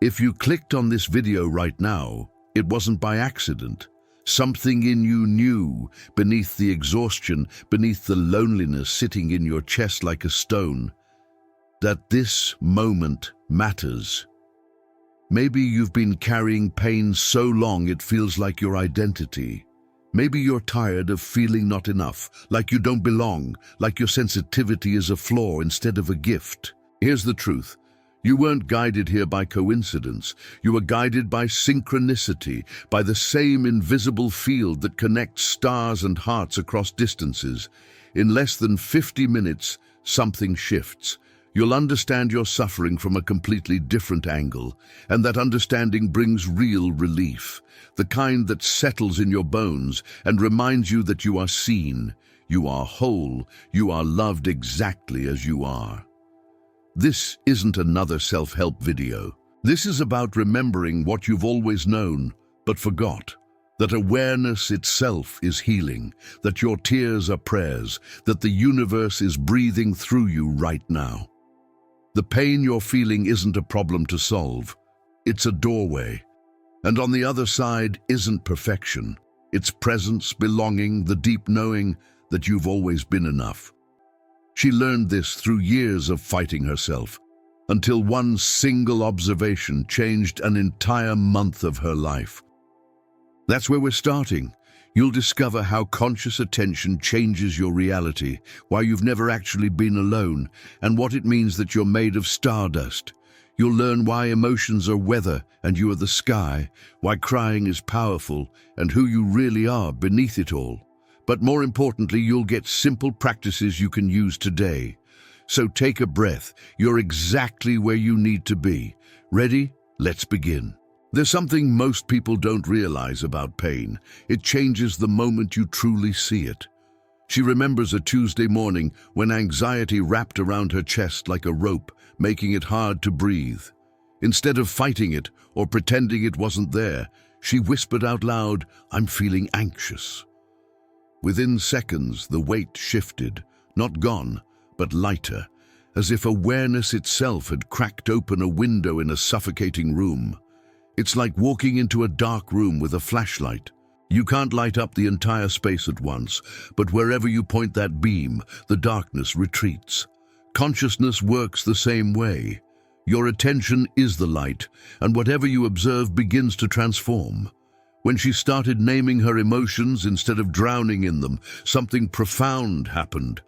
If you clicked on this video right now, it wasn't by accident. Something in you knew, beneath the exhaustion, beneath the loneliness sitting in your chest like a stone, that this moment matters. Maybe you've been carrying pain so long it feels like your identity. Maybe you're tired of feeling not enough, like you don't belong, like your sensitivity is a flaw instead of a gift. Here's the truth. You weren't guided here by coincidence. You were guided by synchronicity, by the same invisible field that connects stars and hearts across distances. In less than 50 minutes, something shifts. You'll understand your suffering from a completely different angle, and that understanding brings real relief, the kind that settles in your bones and reminds you that you are seen, you are whole, you are loved exactly as you are. This isn't another self-help video. This is about remembering what you've always known, but forgot. That awareness itself is healing, that your tears are prayers, that the universe is breathing through you right now. The pain you're feeling isn't a problem to solve. It's a doorway. And on the other side isn't perfection. It's presence, belonging, the deep knowing that you've always been enough. She learned this through years of fighting herself, until one single observation changed an entire month of her life. That's where we're starting. You'll discover how conscious attention changes your reality, why you've never actually been alone, and what it means that you're made of stardust. You'll learn why emotions are weather and you are the sky, why crying is powerful, and who you really are beneath it all. But more importantly, you'll get simple practices you can use today. So take a breath. You're exactly where you need to be. Ready? Let's begin. There's something most people don't realize about pain. It changes the moment you truly see it. She remembers a Tuesday morning when anxiety wrapped around her chest like a rope, making it hard to breathe. Instead of fighting it or pretending it wasn't there, she whispered out loud, "I'm feeling anxious." Within seconds, the weight shifted, not gone, but lighter, as if awareness itself had cracked open a window in a suffocating room. It's like walking into a dark room with a flashlight. You can't light up the entire space at once, but wherever you point that beam, the darkness retreats. Consciousness works the same way. Your attention is the light, and whatever you observe begins to transform. When she started naming her emotions instead of drowning in them, something profound happened.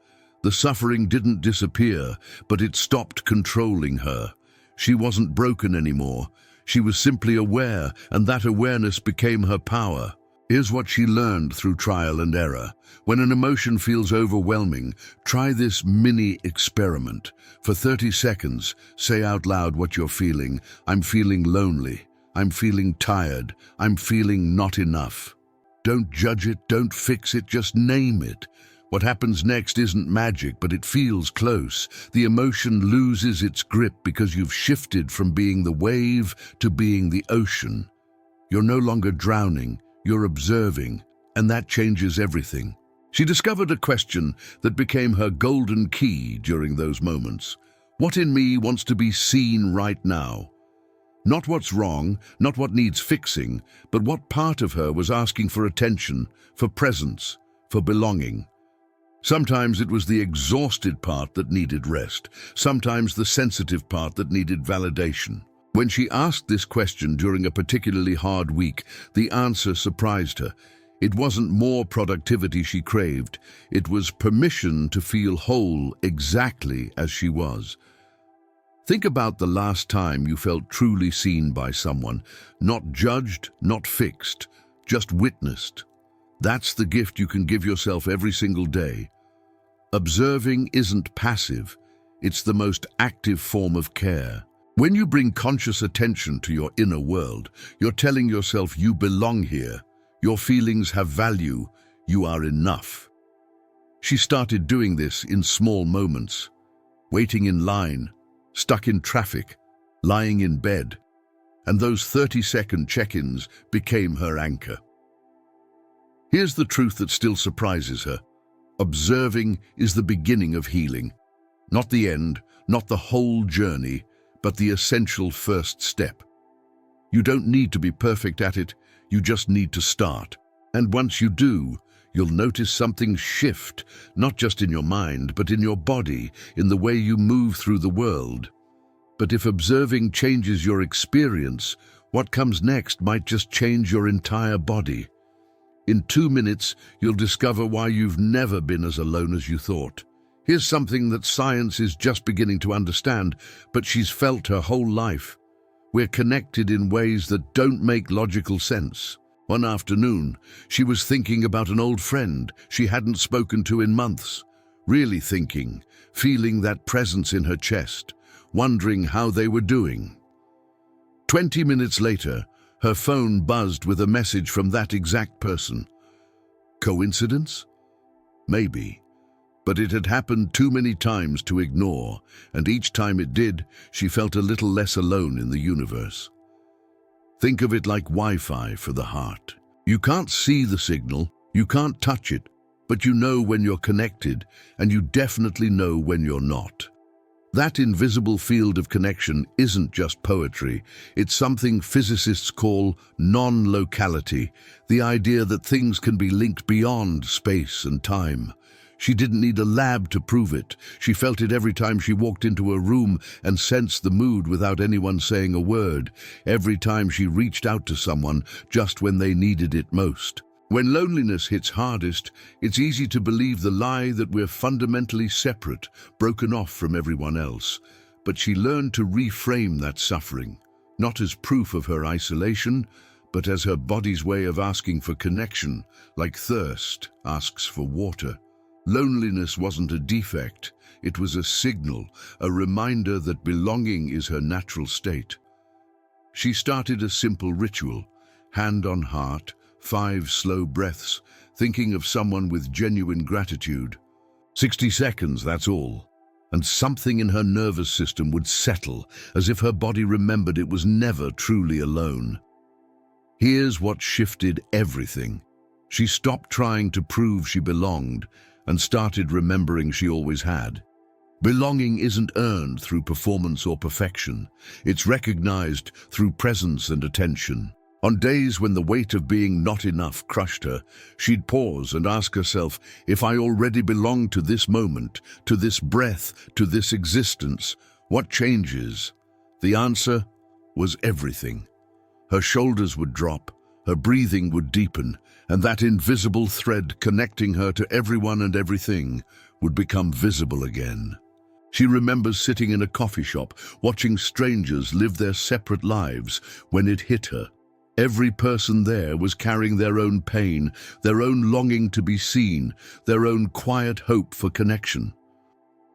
The suffering didn't disappear, but it stopped controlling her. She wasn't broken anymore. She was simply aware, and that awareness became her power. Here's what she learned through trial and error. When an emotion feels overwhelming, try this mini experiment. For 30 seconds, say out loud what you're feeling. I'm feeling lonely. I'm feeling tired. I'm feeling not enough. Don't judge it, don't fix it, just name it. What happens next isn't magic, but it feels close. The emotion loses its grip because you've shifted from being the wave to being the ocean. You're no longer drowning, you're observing, and that changes everything. She discovered a question that became her golden key during those moments. What in me wants to be seen right now? Not what's wrong, not what needs fixing, but what part of her was asking for attention, for presence, for belonging. Sometimes it was the exhausted part that needed rest, sometimes the sensitive part that needed validation. When she asked this question during a particularly hard week, the answer surprised her. It wasn't more productivity she craved, it was permission to feel whole exactly as she was. Think about the last time you felt truly seen by someone, not judged, not fixed, just witnessed. That's the gift you can give yourself every single day. Observing isn't passive, it's the most active form of care. When you bring conscious attention to your inner world, you're telling yourself you belong here, your feelings have value, you are enough. She started doing this in small moments, waiting in line, stuck in traffic, lying in bed, and those 30-second check-ins became her anchor. Here's the truth that still surprises her. Observing is the beginning of healing. Not the end, not the whole journey, but the essential first step. You don't need to be perfect at it, you just need to start. And once you do, you'll notice something shift, not just in your mind, but in your body, in the way you move through the world. But if observing changes your experience, what comes next might just change your entire body. In 2 minutes, you'll discover why you've never been as alone as you thought. Here's something that science is just beginning to understand, but she's felt her whole life. We're connected in ways that don't make logical sense. One afternoon, she was thinking about an old friend she hadn't spoken to in months. Really thinking, feeling that presence in her chest, wondering how they were doing. 20 minutes later, her phone buzzed with a message from that exact person. Coincidence? Maybe. But it had happened too many times to ignore, and each time it did, she felt a little less alone in the universe. Think of it like Wi-Fi for the heart. You can't see the signal, you can't touch it, but you know when you're connected, and you definitely know when you're not. That invisible field of connection isn't just poetry, it's something physicists call non-locality, the idea that things can be linked beyond space and time. She didn't need a lab to prove it. She felt it every time she walked into a room and sensed the mood without anyone saying a word, every time she reached out to someone just when they needed it most. When loneliness hits hardest, it's easy to believe the lie that we're fundamentally separate, broken off from everyone else. But she learned to reframe that suffering, not as proof of her isolation, but as her body's way of asking for connection, like thirst asks for water. Loneliness wasn't a defect, it was a signal, a reminder that belonging is her natural state. She started a simple ritual, hand on heart, 5 slow breaths, thinking of someone with genuine gratitude. 60 seconds, that's all. And something in her nervous system would settle, as if her body remembered it was never truly alone. Here's what shifted everything. She stopped trying to prove she belonged, and started remembering she always had. Belonging isn't earned through performance or perfection. It's recognized through presence and attention. On days when the weight of being not enough crushed her, she'd pause and ask herself, if I already belong to this moment, to this breath, to this existence, what changes? The answer was everything. Her shoulders would drop, her breathing would deepen, and that invisible thread connecting her to everyone and everything would become visible again. She remembers sitting in a coffee shop, watching strangers live their separate lives when it hit her. Every person there was carrying their own pain, their own longing to be seen, their own quiet hope for connection.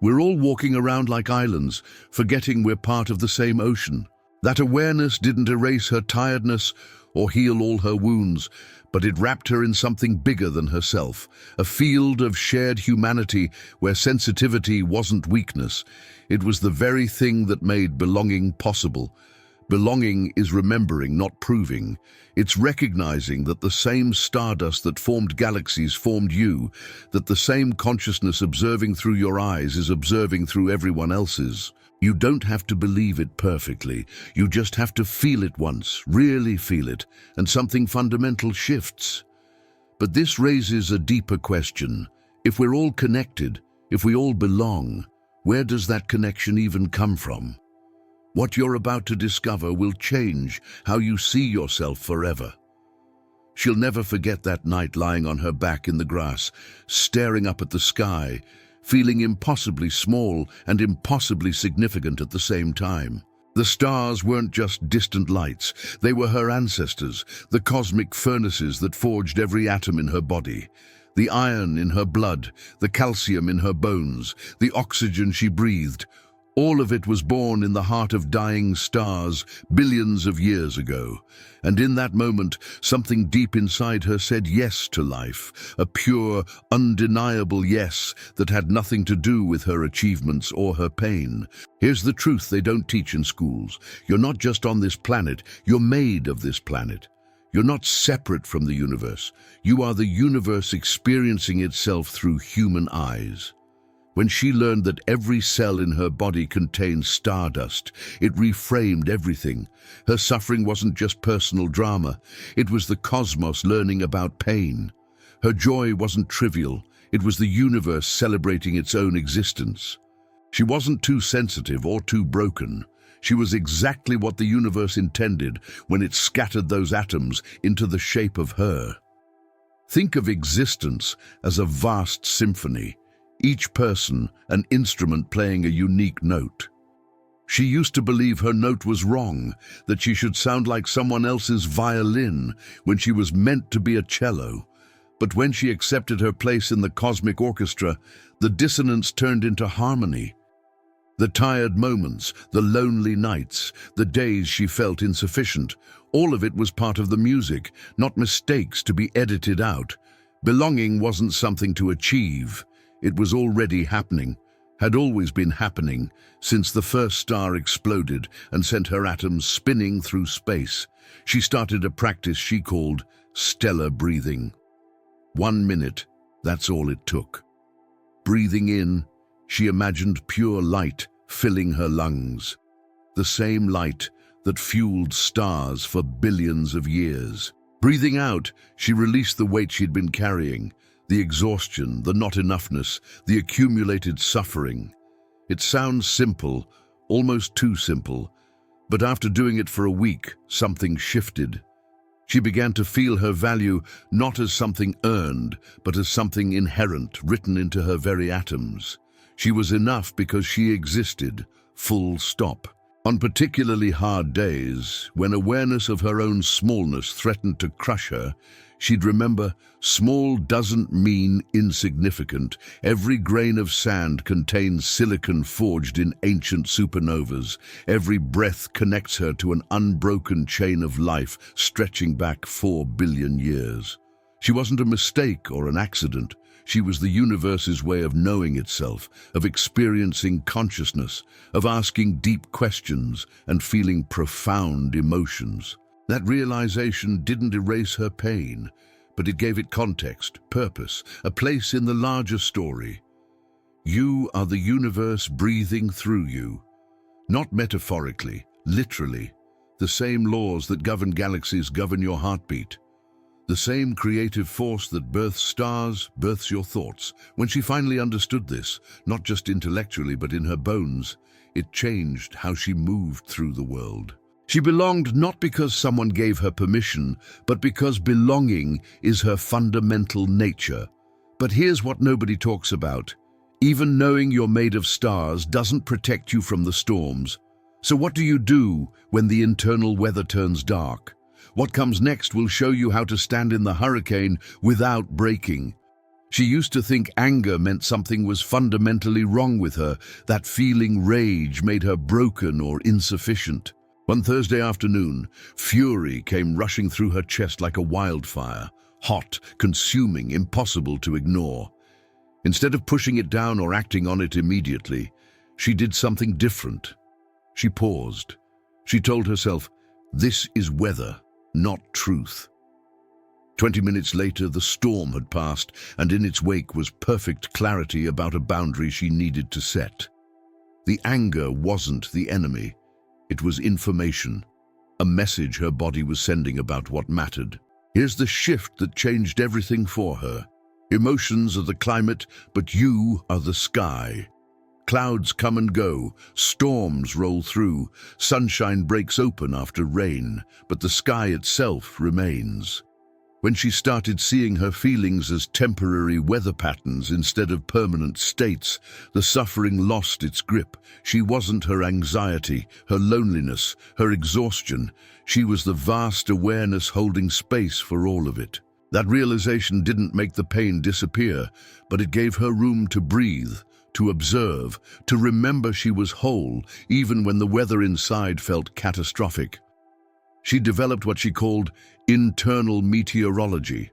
We're all walking around like islands, forgetting we're part of the same ocean. That awareness didn't erase her tiredness or heal all her wounds, but it wrapped her in something bigger than herself, a field of shared humanity where sensitivity wasn't weakness. It was the very thing that made belonging possible. Belonging is remembering, not proving. It's recognizing that the same stardust that formed galaxies formed you, that the same consciousness observing through your eyes is observing through everyone else's. You don't have to believe it perfectly. You just have to feel it once, really feel it, and something fundamental shifts. But this raises a deeper question. If we're all connected, if we all belong, where does that connection even come from? What you're about to discover will change how you see yourself forever. She'll never forget that night lying on her back in the grass, staring up at the sky, feeling impossibly small and impossibly significant at the same time. The stars weren't just distant lights, they were her ancestors, the cosmic furnaces that forged every atom in her body. The iron in her blood, the calcium in her bones, the oxygen she breathed, all of it was born in the heart of dying stars billions of years ago. And in that moment, something deep inside her said yes to life, a pure, undeniable yes that had nothing to do with her achievements or her pain. Here's the truth they don't teach in schools. You're not just on this planet, you're made of this planet. You're not separate from the universe. You are the universe experiencing itself through human eyes. When she learned that every cell in her body contained stardust, it reframed everything. Her suffering wasn't just personal drama, it was the cosmos learning about pain. Her joy wasn't trivial, it was the universe celebrating its own existence. She wasn't too sensitive or too broken. She was exactly what the universe intended when it scattered those atoms into the shape of her. Think of existence as a vast symphony, each person an instrument playing a unique note. She used to believe her note was wrong, that she should sound like someone else's violin when she was meant to be a cello. But when she accepted her place in the cosmic orchestra, the dissonance turned into harmony. The tired moments, the lonely nights, the days she felt insufficient, all of it was part of the music, not mistakes to be edited out. Belonging wasn't something to achieve. It was already happening, had always been happening, since the first star exploded and sent her atoms spinning through space. She started a practice she called stellar breathing. 1 minute, that's all it took. Breathing in, she imagined pure light filling her lungs. The same light that fueled stars for billions of years. Breathing out, she released the weight she'd been carrying, the exhaustion, the not-enoughness, the accumulated suffering. It sounds simple, almost too simple, but after doing it for a week, something shifted. She began to feel her value not as something earned, but as something inherent, written into her very atoms. She was enough because she existed, full stop. On particularly hard days, when awareness of her own smallness threatened to crush her, she'd remember, small doesn't mean insignificant. Every grain of sand contains silicon forged in ancient supernovas. Every breath connects her to an unbroken chain of life stretching back 4 billion years. She wasn't a mistake or an accident. She was the universe's way of knowing itself, of experiencing consciousness, of asking deep questions and feeling profound emotions. That realization didn't erase her pain, but it gave it context, purpose, a place in the larger story. You are the universe breathing through you. Not metaphorically, literally. The same laws that govern galaxies govern your heartbeat. The same creative force that births stars births your thoughts. When she finally understood this, not just intellectually but in her bones, it changed how she moved through the world. She belonged not because someone gave her permission, but because belonging is her fundamental nature. But here's what nobody talks about. Even knowing you're made of stars doesn't protect you from the storms. So what do you do when the internal weather turns dark? What comes next will show you how to stand in the hurricane without breaking. She used to think anger meant something was fundamentally wrong with her, that feeling rage made her broken or insufficient. One Thursday afternoon, fury came rushing through her chest like a wildfire, hot, consuming, impossible to ignore. Instead of pushing it down or acting on it immediately, she did something different. She paused. She told herself, "This is weather, not truth." 20 minutes later, the storm had passed, and in its wake was perfect clarity about a boundary she needed to set. The anger wasn't the enemy. It was information, a message her body was sending about what mattered. Here's the shift that changed everything for her. Emotions are the climate, but you are the sky. Clouds come and go, storms roll through, sunshine breaks open after rain, but the sky itself remains. When she started seeing her feelings as temporary weather patterns instead of permanent states, the suffering lost its grip. She wasn't her anxiety, her loneliness, her exhaustion. She was the vast awareness holding space for all of it. That realization didn't make the pain disappear, but it gave her room to breathe, to observe, to remember she was whole, even when the weather inside felt catastrophic. She developed what she called internal meteorology,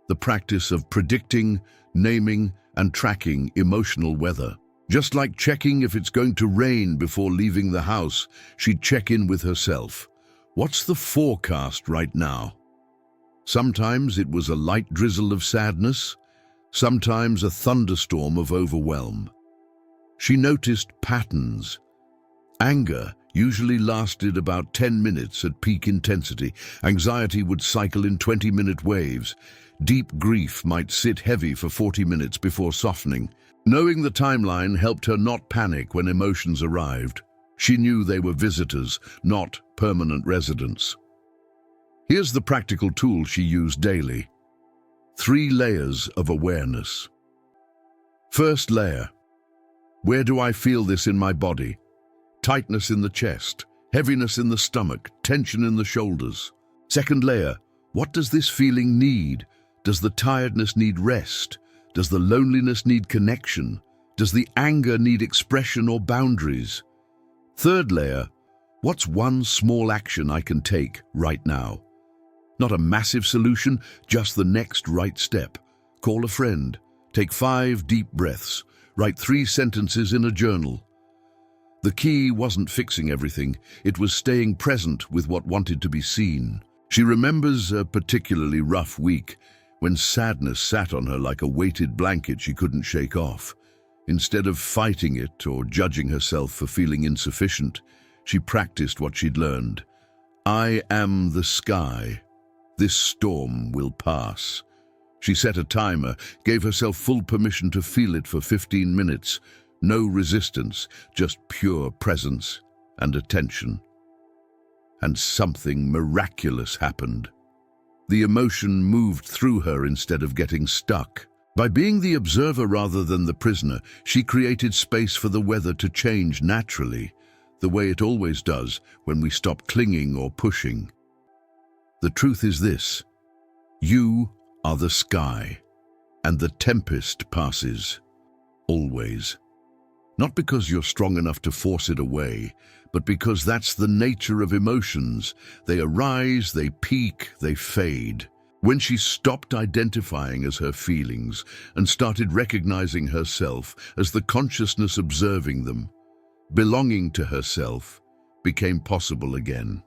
the practice of predicting, naming, and tracking emotional weather. Just like checking if it's going to rain before leaving the house, she'd check in with herself. What's the forecast right now? Sometimes it was a light drizzle of sadness, sometimes a thunderstorm of overwhelm. She noticed patterns. Anger usually lasted about 10 minutes at peak intensity. Anxiety would cycle in 20-minute waves. Deep grief might sit heavy for 40 minutes before softening. Knowing the timeline helped her not panic when emotions arrived. She knew they were visitors, not permanent residents. Here's the practical tool she used daily. 3 layers of awareness. First layer. Where do I feel this in my body? Tightness in the chest, heaviness in the stomach, tension in the shoulders. Second layer. What does this feeling need? Does the tiredness need rest? Does the loneliness need connection? Does the anger need expression or boundaries? Third layer. What's one small action I can take right now? Not a massive solution, just the next right step. Call a friend. Take 5 deep breaths. Write 3 sentences in a journal. The key wasn't fixing everything. It was staying present with what wanted to be seen. She remembers a particularly rough week when sadness sat on her like a weighted blanket she couldn't shake off. Instead of fighting it or judging herself for feeling insufficient, she practiced what she'd learned. I am the sky. This storm will pass. She set a timer, gave herself full permission to feel it for 15 minutes. No resistance, just pure presence and attention. And something miraculous happened. The emotion moved through her instead of getting stuck. By being the observer rather than the prisoner, she created space for the weather to change naturally, the way it always does when we stop clinging or pushing. The truth is this: you are the sky, and the tempest passes, always. Not because you're strong enough to force it away, but because that's the nature of emotions. They arise, they peak, they fade. When she stopped identifying as her feelings and started recognizing herself as the consciousness observing them, belonging to herself became possible again.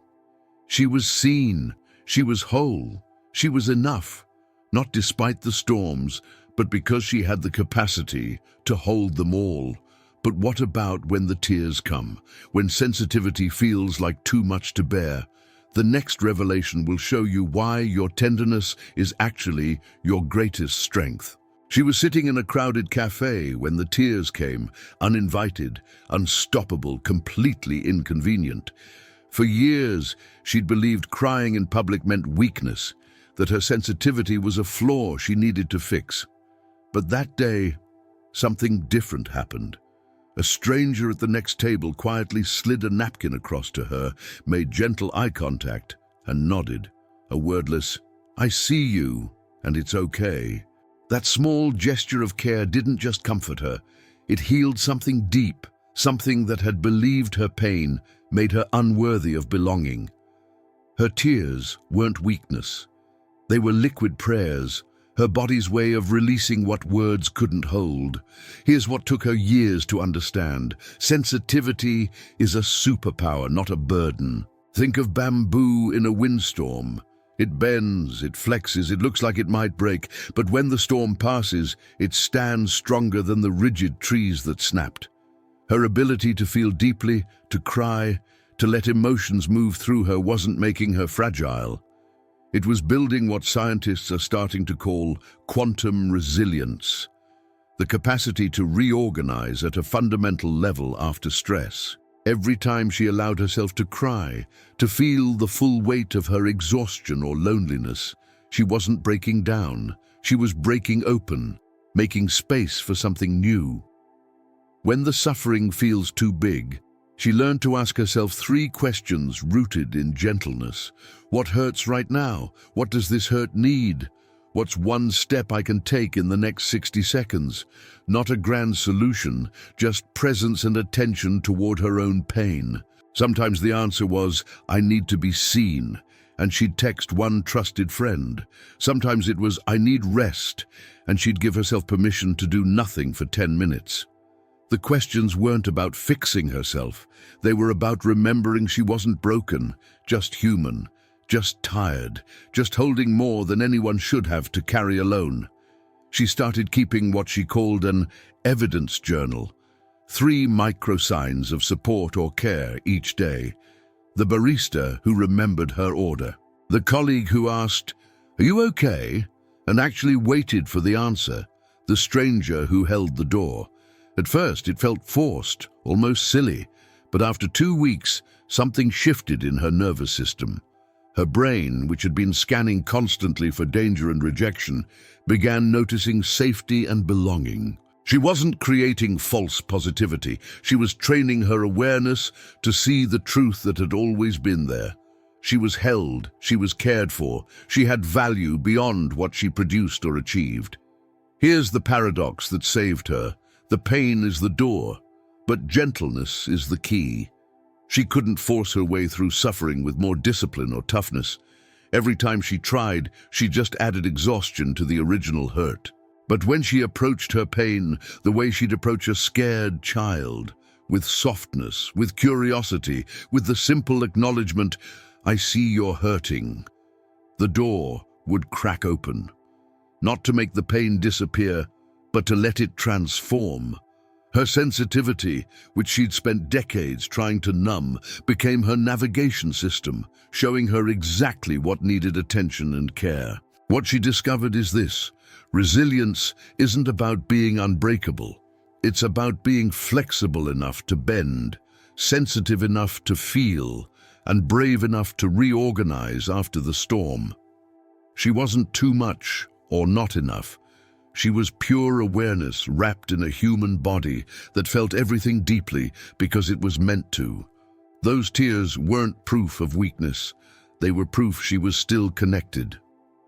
She was seen, she was whole, she was enough, not despite the storms, but because she had the capacity to hold them all. But what about when the tears come, when sensitivity feels like too much to bear? The next revelation will show you why your tenderness is actually your greatest strength. She was sitting in a crowded cafe when the tears came, uninvited, unstoppable, completely inconvenient. For years, she'd believed crying in public meant weakness, that her sensitivity was a flaw she needed to fix. But that day, something different happened. A stranger at the next table quietly slid a napkin across to her, made gentle eye contact, and nodded. A wordless, "I see you, and it's okay." That small gesture of care didn't just comfort her. It healed something deep, something that had believed her pain, made her unworthy of belonging. Her tears weren't weakness. They were liquid prayers, her body's way of releasing what words couldn't hold. Here's what took her years to understand. Sensitivity is a superpower, not a burden. Think of bamboo in a windstorm. It bends, it flexes, it looks like it might break, but when the storm passes, it stands stronger than the rigid trees that snapped. Her ability to feel deeply, to cry, to let emotions move through her wasn't making her fragile. It was building what scientists are starting to call quantum resilience, the capacity to reorganize at a fundamental level after stress. Every time she allowed herself to cry, to feel the full weight of her exhaustion or loneliness, she wasn't breaking down, she was breaking open, making space for something new. When the suffering feels too big, she learned to ask herself 3 questions rooted in gentleness. What hurts right now? What does this hurt need? What's one step I can take in the next 60 seconds? Not a grand solution, just presence and attention toward her own pain. Sometimes the answer was, I need to be seen, and she'd text one trusted friend. Sometimes it was, I need rest, and she'd give herself permission to do nothing for 10 minutes. The questions weren't about fixing herself. They were about remembering she wasn't broken, just human, just tired, just holding more than anyone should have to carry alone. She started keeping what she called an evidence journal. 3 microsigns of support or care each day. The barista who remembered her order. The colleague who asked, "Are you okay?" and actually waited for the answer. The stranger who held the door. At first it felt forced, almost silly, but after 2 weeks, something shifted in her nervous system. Her brain, which had been scanning constantly for danger and rejection, began noticing safety and belonging. She wasn't creating false positivity. She was training her awareness to see the truth that had always been there. She was held, she was cared for, she had value beyond what she produced or achieved. Here's the paradox that saved her. The pain is the door, but gentleness is the key. She couldn't force her way through suffering with more discipline or toughness. Every time she tried, she just added exhaustion to the original hurt. But when she approached her pain the way she'd approach a scared child, with softness, with curiosity, with the simple acknowledgement, "I see you're hurting," the door would crack open. Not to make the pain disappear, but to let it transform. Her sensitivity, which she'd spent decades trying to numb, became her navigation system, showing her exactly what needed attention and care. What she discovered is this: resilience isn't about being unbreakable. It's about being flexible enough to bend, sensitive enough to feel, and brave enough to reorganize after the storm. She wasn't too much or not enough. She was pure awareness wrapped in a human body that felt everything deeply because it was meant to. Those tears weren't proof of weakness. They were proof she was still connected,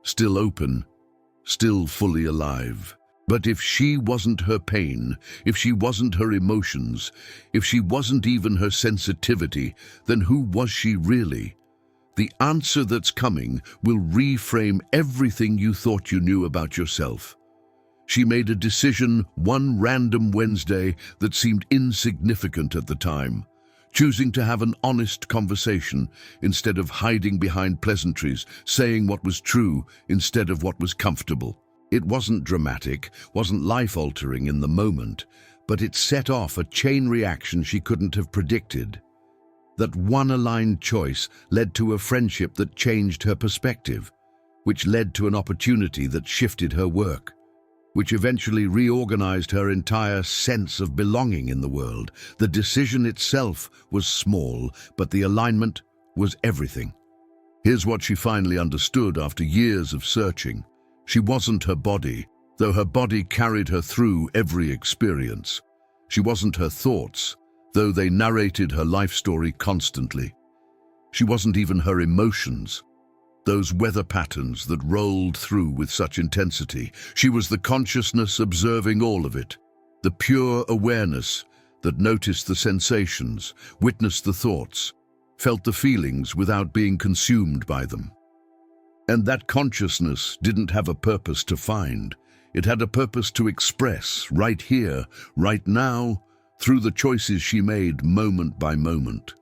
still open, still fully alive. But if she wasn't her pain, if she wasn't her emotions, if she wasn't even her sensitivity, then who was she really? The answer that's coming will reframe everything you thought you knew about yourself. She made a decision one random Wednesday that seemed insignificant at the time, choosing to have an honest conversation instead of hiding behind pleasantries, saying what was true instead of what was comfortable. It wasn't dramatic, wasn't life-altering in the moment, but it set off a chain reaction she couldn't have predicted. That one aligned choice led to a friendship that changed her perspective, which led to an opportunity that shifted her work, which eventually reorganized her entire sense of belonging in the world. The decision itself was small, but the alignment was everything. Here's what she finally understood after years of searching. She wasn't her body, though her body carried her through every experience. She wasn't her thoughts, though they narrated her life story constantly. She wasn't even her emotions, those weather patterns that rolled through with such intensity. She was the consciousness observing all of it, the pure awareness that noticed the sensations, witnessed the thoughts, felt the feelings without being consumed by them. And that consciousness didn't have a purpose to find. It had a purpose to express right here, right now, through the choices she made moment by moment.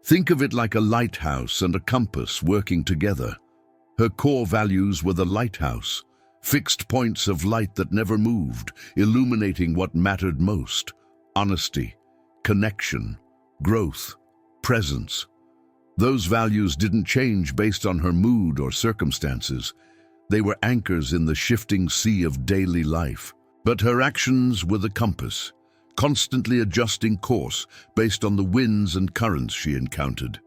Think of it like a lighthouse and a compass working together. Her core values were the lighthouse, fixed points of light that never moved, illuminating what mattered most: honesty, connection, growth, presence. Those values didn't change based on her mood or circumstances. They were anchors in the shifting sea of daily life. But her actions were the compass, constantly adjusting course based on the winds and currents she encountered.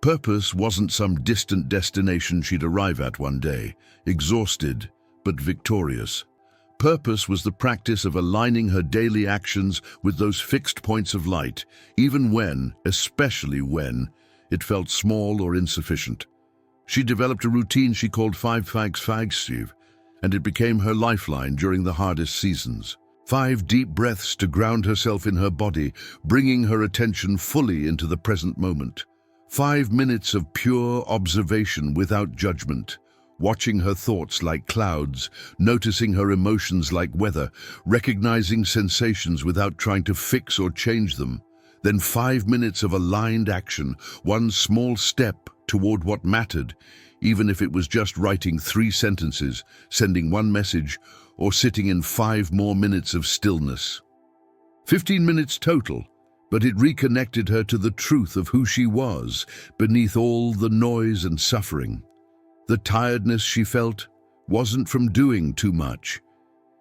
Purpose wasn't some distant destination she'd arrive at one day, exhausted but victorious. Purpose was the practice of aligning her daily actions with those fixed points of light, even when, especially when, it felt small or insufficient. She developed a routine she called 5 fags, and it became her lifeline during the hardest seasons. 5 deep breaths to ground herself in her body, bringing her attention fully into the present moment. 5 minutes of pure observation without judgment, watching her thoughts like clouds, noticing her emotions like weather, recognizing sensations without trying to fix or change them. Then 5 minutes of aligned action, one small step toward what mattered, even if it was just writing 3 sentences, sending 1 message, or sitting in 5 more minutes of stillness. 15 minutes total, but it reconnected her to the truth of who she was beneath all the noise and suffering. The tiredness she felt wasn't from doing too much.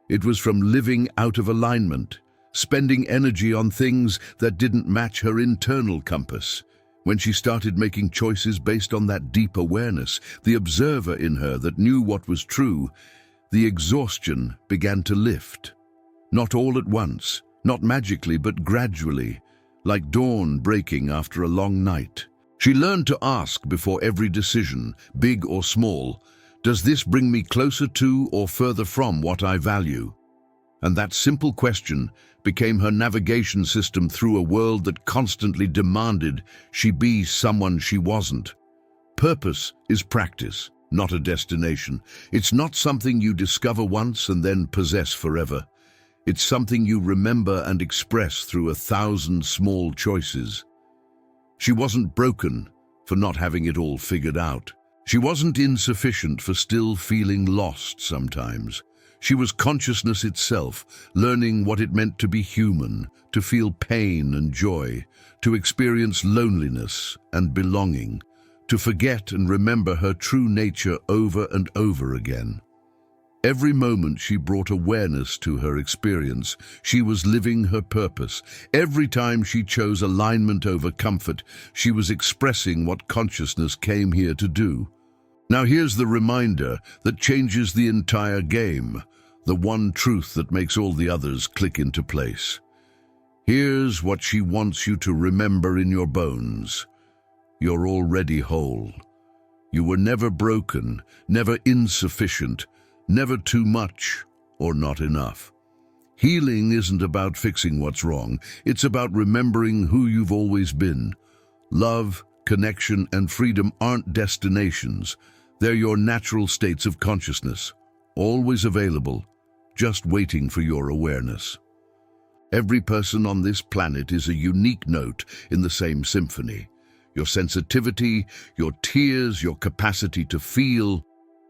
It was from living out of alignment, spending energy on things that didn't match her internal compass. When she started making choices based on that deep awareness, the observer in her that knew what was true, the exhaustion began to lift. Not all at once, not magically, but gradually, like dawn breaking after a long night. She learned to ask before every decision, big or small, does this bring me closer to or further from what I value? And that simple question became her navigation system through a world that constantly demanded she be someone she wasn't. Purpose is practice, not a destination. It's not something you discover once and then possess forever. It's something you remember and express through 1,000 small choices. She wasn't broken for not having it all figured out. She wasn't insufficient for still feeling lost sometimes. She was consciousness itself, learning what it meant to be human, to feel pain and joy, to experience loneliness and belonging, to forget and remember her true nature over and over again. Every moment she brought awareness to her experience. She was living her purpose. Every time she chose alignment over comfort, she was expressing what consciousness came here to do. Now here's the reminder that changes the entire game, the one truth that makes all the others click into place. Here's what she wants you to remember in your bones. You're already whole. You were never broken, never insufficient, never too much or not enough. Healing isn't about fixing what's wrong. It's about remembering who you've always been. Love, connection, and freedom aren't destinations. They're your natural states of consciousness, always available, just waiting for your awareness. Every person on this planet is a unique note in the same symphony. Your sensitivity, your tears, your capacity to feel,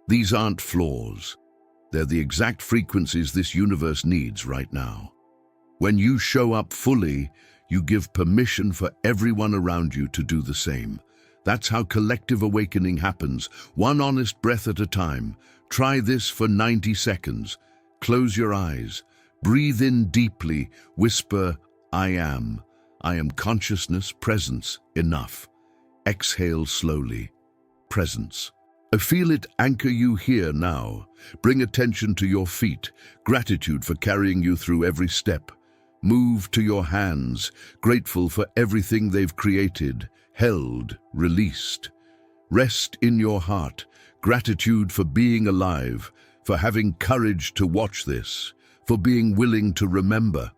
these aren't flaws. They're the exact frequencies this universe needs right now. When you show up fully, you give permission for everyone around you to do the same. That's how collective awakening happens, one honest breath at a time. Try this for 90 seconds. Close your eyes. Breathe in deeply. Whisper, I am. I am consciousness, presence, enough. Exhale slowly. Presence. Feel it anchor you here now. Bring attention to your feet. Gratitude for carrying you through every step. Move to your hands, grateful for everything they've created, held, released. Rest in your heart, gratitude for being alive, for having courage to watch this, for being willing to remember.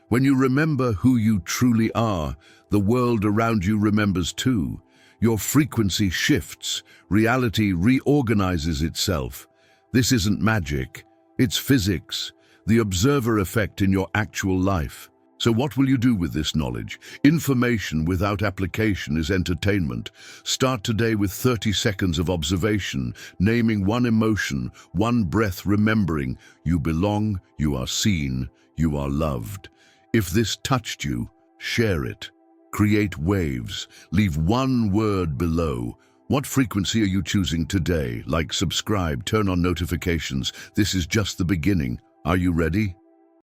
When you remember who you truly are, the world around you remembers too. Your frequency shifts, reality reorganizes itself. This isn't magic, it's physics, the observer effect in your actual life. So what will you do with this knowledge? Information without application is entertainment. Start today with 30 seconds of observation, naming one emotion, one breath, remembering you belong, you are seen, you are loved. If this touched you, share it. Create waves. Leave one word below. What frequency are you choosing today? Like, subscribe, turn on notifications. This is just the beginning. Are you ready?